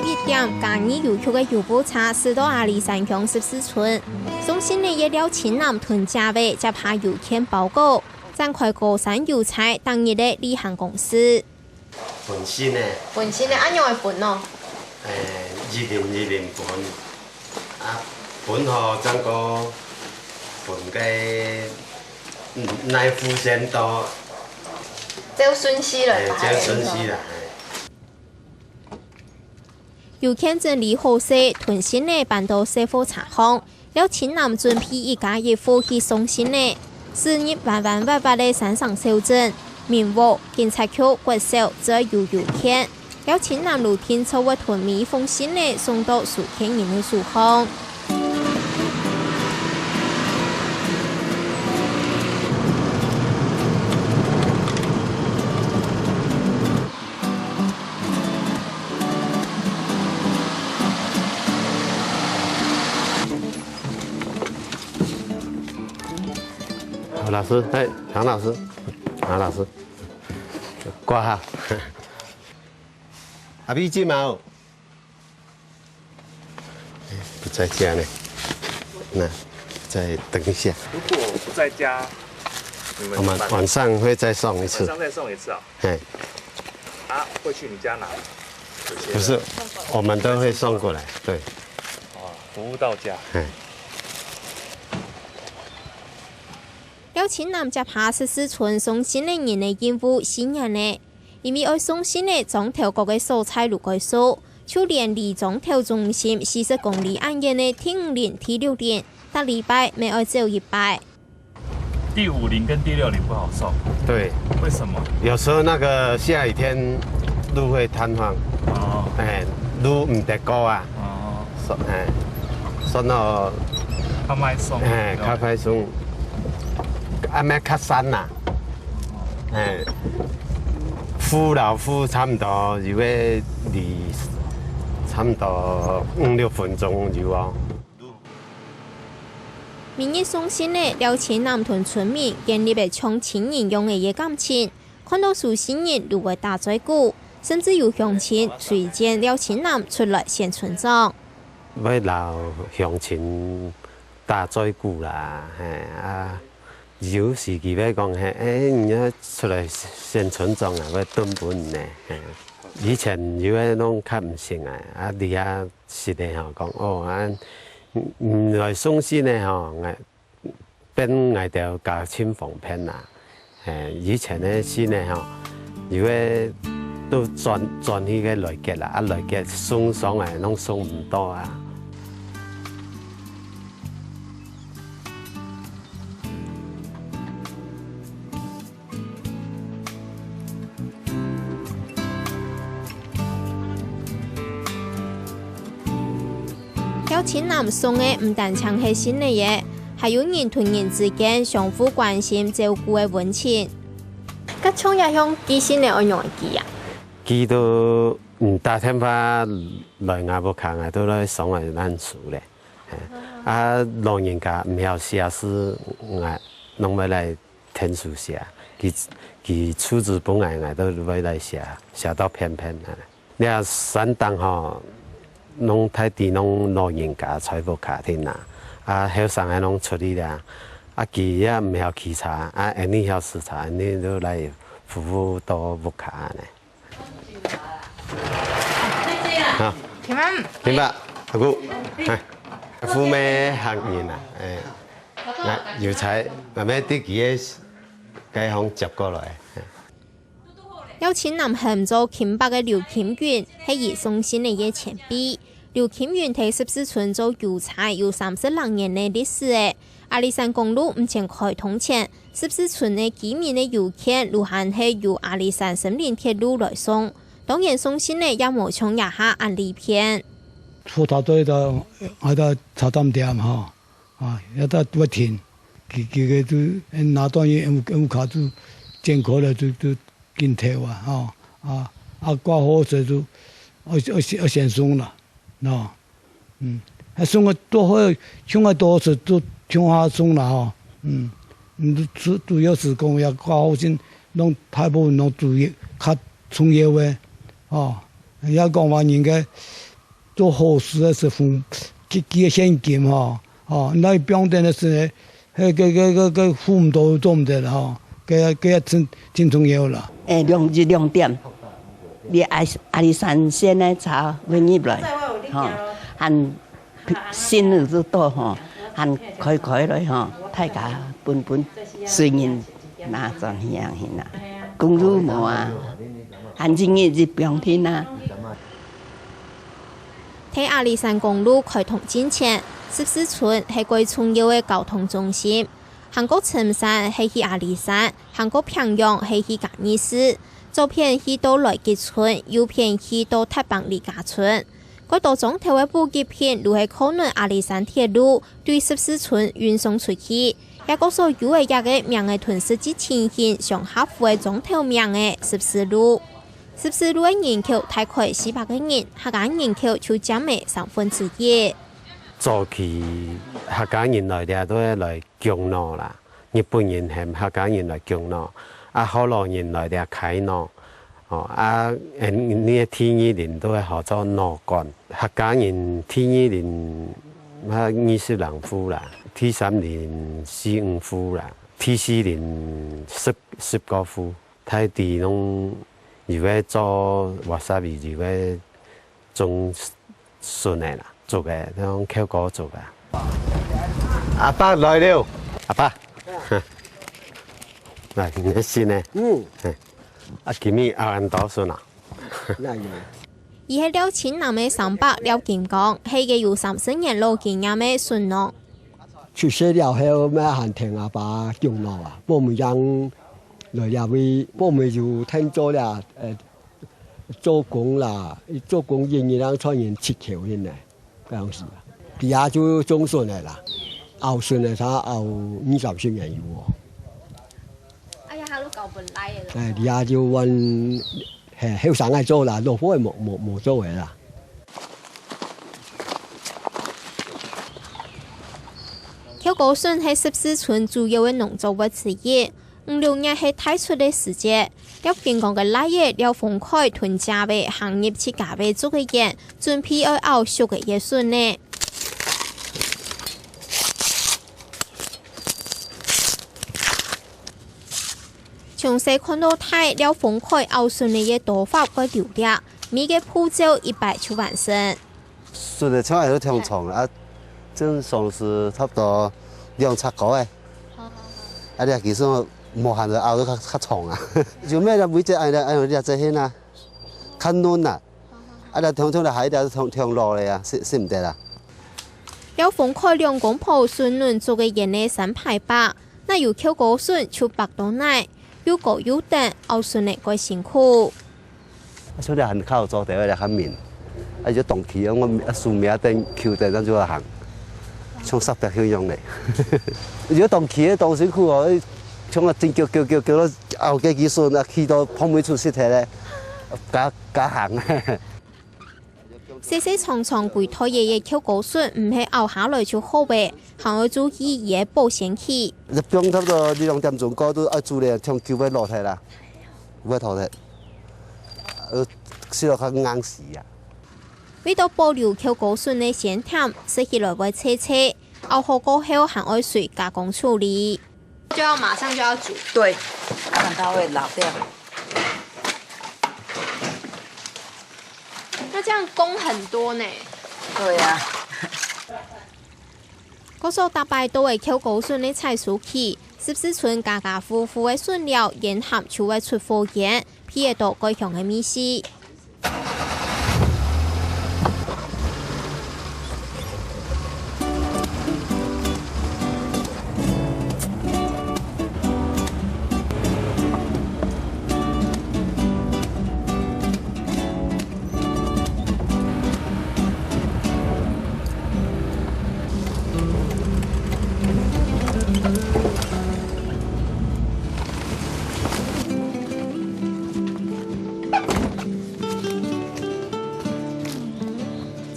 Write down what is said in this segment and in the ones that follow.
11點，嘉義郵局的郵報車駛到阿里山鄉14村，送信的夜廖青南屯家尾接下郵件報告，展開高山郵差當日的履行公司。本身呢？本身的按樣會本咯？2020本，啊，本號怎個本嘅內附線多，就順序了，就順序啦。郵件整理好勢，屯信呢搬到卸貨車行，廖青南準備一家一戶去送信呢。4日彎彎歪歪的山上小鎮，民屋、警察局、國小則有郵件。廖青南路天湊為屯每封信呢送到數千人的書行。老師，唐老師，唐老師，掛號。阿 B 金毛，不在家呢，那再等一下。如果不在家，我們晚上會再送一次。晚上再送一次啊？哎，啊，會去你家拿？不是，我們都會送過來，對。哦，服務到家。哎。廖青南接下14村送信的人的任務新人呢，因為愛送信的中條國嘅蔬菜路改數，就連離中條中心40公里安遠的第5連、第6連，每禮拜每愛只有1擺。第5連跟第6連不好送。對。為什麼？有時候那個下雨天路會癱瘓。哦。哎，路唔得高啊。哦。所以較歹送。哎，較歹送。阿咩較山呐，夫老夫差唔多，如果離差唔多5-6分鐘就哦。明日送信的廖青南屯村民建立了像親人用的嘢感情，看到書信人如會打嘴鼓，甚至有鄉親推薦廖青南出來選村長。為老鄉親打嘴鼓啦，啊！有時佢要講係，人家出來選村長啊，要蹲本呢。以前有誒攏較唔成啊，啊你啊是的吼講哦啊，來送信呢吼，變嗌條教青防片啦。以前嘅信呢吼，有誒都轉去個來結啦，啊來結送上嚟攏送唔到啊。廖青南送的唔單淨係信的嘢，還有人同人之間相互關心照顧的溫情。咁從也向寄信的按樣寄啊？寄到打電話來外部看啊，都來送嚟咱厝咧。啊，老人家唔曉寫詩，攏要來填書寫。佢出資本來都要來寫到片片啊。你啊山東吼。攏太低，攏老人家財務家庭啦，啊，後生嘅攏出去啦，啊，佢也唔曉扼茶，啊，你曉視察，你都來服務到屋卡呢。好，明白，阿姑，富咩客人啊？嗱，郵差慢慢啲佢嘅行接過來。廖青南喊做金北的劉金雲，係以送信的嘢前輩。劉金雲喺14村做郵差有32年的歷史誒。阿里山公路唔前開通前，14村的居民的郵件路限係由阿里山森林鐵路來送，當然送信的也無從也下按里片。出頭對到喺度茶擔店嗬，啊，有得不停，佢都拿當然有卡都正確了都緊貼啊，掛好勢都我先送啦，喏，還送個多好，送個多次都送下送啦嗬，都有時講要掛好先，弄大部分弄注意較重要嘅，哦，也講話人嘅做好事的是付几现金哈，哦，那不用的是，个父母都做唔得了哈，个真重要了。2點，你阿里山先來查會入來，哈，含新日子多哈，含開來哈，大家本雖然那種樣啦，公路冇啊，含今日就不用聽啦。喺阿里山公路開通之前，14村係最重要嘅交通中心。行過青山係去阿里山，行過平陽係去嘉義市，左偏去到來吉村，右偏去到太邦李家村。嗰度中頭嘅補給品都係可能阿里山鐵路對14村運送出去，一個所有嘅一個名嘅屯司之情形上合乎嘅中頭名嘅14路。14路嘅人口大概400個人，客家人口就佔咗1/3。早期客家人來啲都係來供農啦，日本人係客家人來供農，荷蘭人來啲開農，呢天二年都係學咗農幹，客家人天二年20人戶啦，天3年4-5戶啦，天4年10個戶，睇地農。如果做瓦沙比，如果種筍嘅啦，做嘅，用口果做嘅。阿爸來了，阿爸，嚟你先呢？阿今日阿人多筍啊。而喺了錢南嘅上北了健康，係嘅有30年老經驗嘅筍農。出社了後，咩閒聽阿爸講咯啊，我們讓。來也會，我們就聽咗啦，做工啦，做工人然後創業切橋先嚟，嗰樣事。而家就種筍嚟啦，熬筍嚟，他熬20歲人要喎。哎呀，佢都夠本來嘅。而家就揾後生嘅做啦，老伙係冇做嘅啦。口果筍係14村主要嘅農作物之一。5-6年係太出嘅時節，了健康嘅奶葉了分開囤加嘅行業設計嘅做嘅嘢，準備要熬熟嘅嘢筍呢。從細看到大，了分開熬筍嘅嘢多法個流量，每個步驟100就完成。筍嘅廠係都挺長啊，正常是差不多2尺高嘅，啲其實。冇限就熬到較長啊！做咩就每隻日隻hen啊，較嫩啊！你通就喺度聽落嚟啊，識唔得啦？了分開2公婆筍嫩做嘅嘢呢3排8，那有口果筍就白到奶，又高又短，熬筍嘅個辛苦。所以很靠做地，較面，要動氣，我樹苗定橋定咁就行，從10去用嚟。如果動氣當辛苦喎。從啊正叫到熬幾筍啊，去到旁邊出屍體咧，假行咧。細長攰拖嘢口果筍唔係熬下來就好嘅，還要注意嘢保鮮期。入邊差不多2-2點鐘過都要煮咧，從橋尾落嚟啦，尾頭咧，燒到較硬死啊。為咗保留口果筍嘅鮮甜，食起來會脆脆，熬好過後還要水加工處理。就要馬上就要煮，對，讓它會老掉。那這樣工很多呢？對啊。嗰所大擺都係口果筍嘅採收期，14村家家戶戶嘅筍料沿鹹就會出貨源，批到各鄉嘅米市。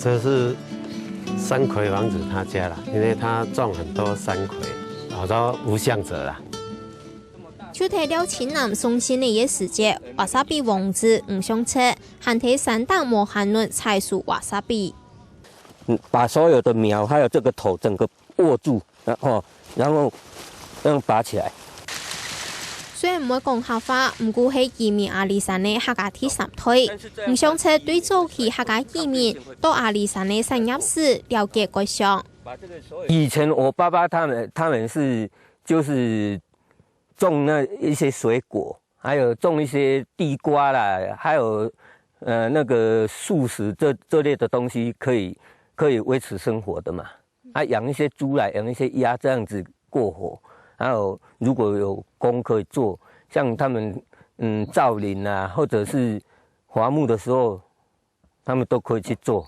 這是山葵王子他家啦，因為他種很多山葵，好多無相者啦。就睇了前南送新嘅嘢時節，瓦薩比王子唔想吃，限睇3檔無限輪採收瓦薩比。把所有的苗还有这个头整个握住，然后这样拔起来。雖然唔會講客話，唔過係移民阿里山嘅客家第三代，唔想車對早期客家移民到阿里山嘅產業史了解過上。以前我爸爸他們是就是種那一些水果，還有種一些地瓜啦，還有那個素食這類的東西可以維持生活的嘛。啊，養一些豬啦，養一些鴨這樣子過活。還有如果有工可以做，像他們造林啊，或者是伐木的時候，他們都可以去做。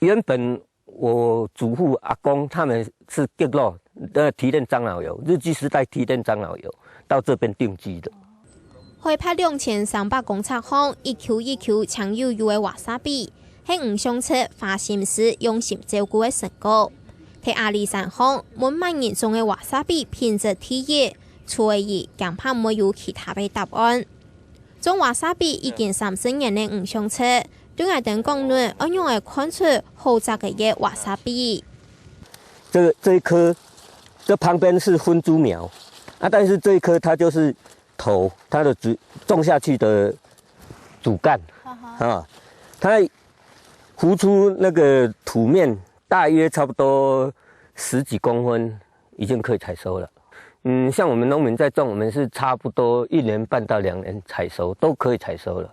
原本我祖父阿公他們是結落提煉樟腦油，日據時代提煉樟腦油到這邊定居的。開拍2300公尺巷，一球一球搶悠悠嘅瓦沙比，係吳相冊花心思用心照顧嘅成果。喺阿里山巷，滿萬人種嘅瓦沙比品質第一，除以恐怕沒有其他嘅答案。種瓦沙比已經30年嘅吳相冊，對我等講論，我用嚟看出好雜嘅瓦沙比。這一顆，這旁邊是分株苗啊，但是這一顆它就是頭，它的種下去的主幹啊，它浮出那個土面。大約差不多10幾公分，已經可以採收了。像我們農民在種，我們是差不多1年半到2年採收，都可以採收了。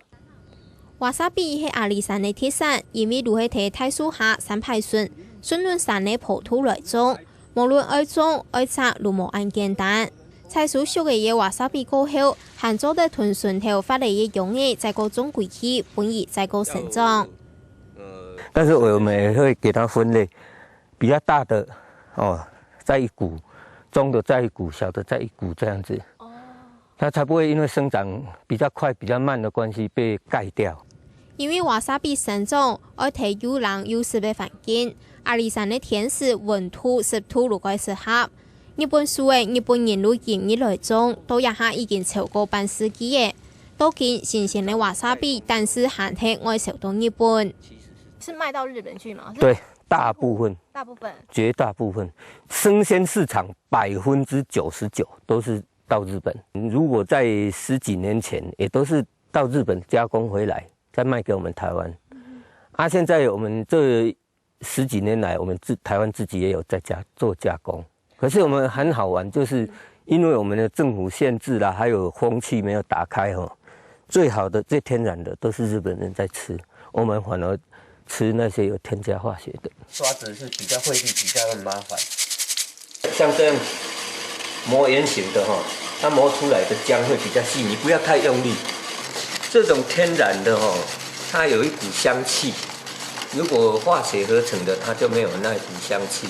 瓦沙比係阿里山嘅特產，因為都係喺大樹下山排順論山嘅坡土來種，無論愛種愛摘都無咁簡單。採收熟嘅嘢瓦沙比過後，還做得屯順頭發嚟嘅用嘅，再個種歸期，本意再個成長。但是我們也會給它分類，比較大的在一股，中的在一股，小的在一股這樣子，它才不會因為生長比較快、比較慢的關係被蓋掉。因為瓦沙比生長愛睇有冷有濕嘅環境，阿里山嘅天時、溫度、濕度如果適合。日本樹嘅日本人都嚴以來種，到一下已經超過半世紀嘅，都見新鮮嘅瓦沙比，但是還係外銷到日本。是賣到日本去嗎？對，大部分，絕大部分，生鮮市場99%都是到日本。如果在10幾年前，也都是到日本加工回來，再賣給我們台灣。啊，現在我們這10幾年來，我們台灣自己也有在做加工。可是我們很好玩，就是因為我們的政府限制啦，還有風氣沒有打開哈，最好的、最天然的都是日本人在吃，我們反而吃那些有添加化學的。刷子是比較費力，比較麻煩。像這樣磨圓形的哈，它磨出來的漿會比較細，你不要太用力。這種天然的哈，它有一股香氣，如果化學合成的，它就沒有那一股香氣。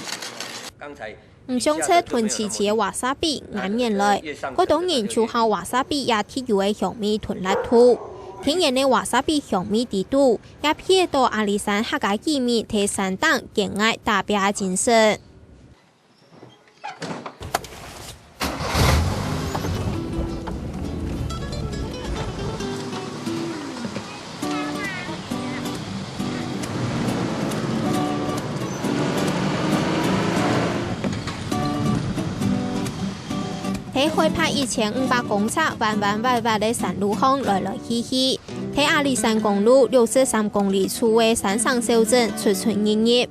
剛才吳相冊囤遲嘅瓦沙比眼面來，嗰種人做下瓦沙比也貼有嘅香味囤辣土。天然嘅瓦沙比香味地度，也撇到阿里山客家移民喺山頂敬愛代表精神。喺開拍1500公尺彎彎歪歪嘅山路巷來來去去，喺阿里山公路63公里處嘅山上小鎮出出入入，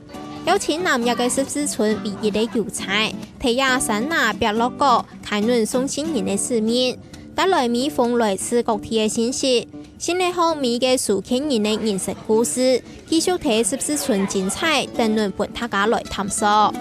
有錢南日嘅14村唯一嘅油菜，喺亞山那別落角開暖送新人嘅市面，帶來蜜蜂來自各地嘅信息，新嚟後面嘅數千人嘅人生故事，繼續喺14村精彩，等輪伴大家來探索。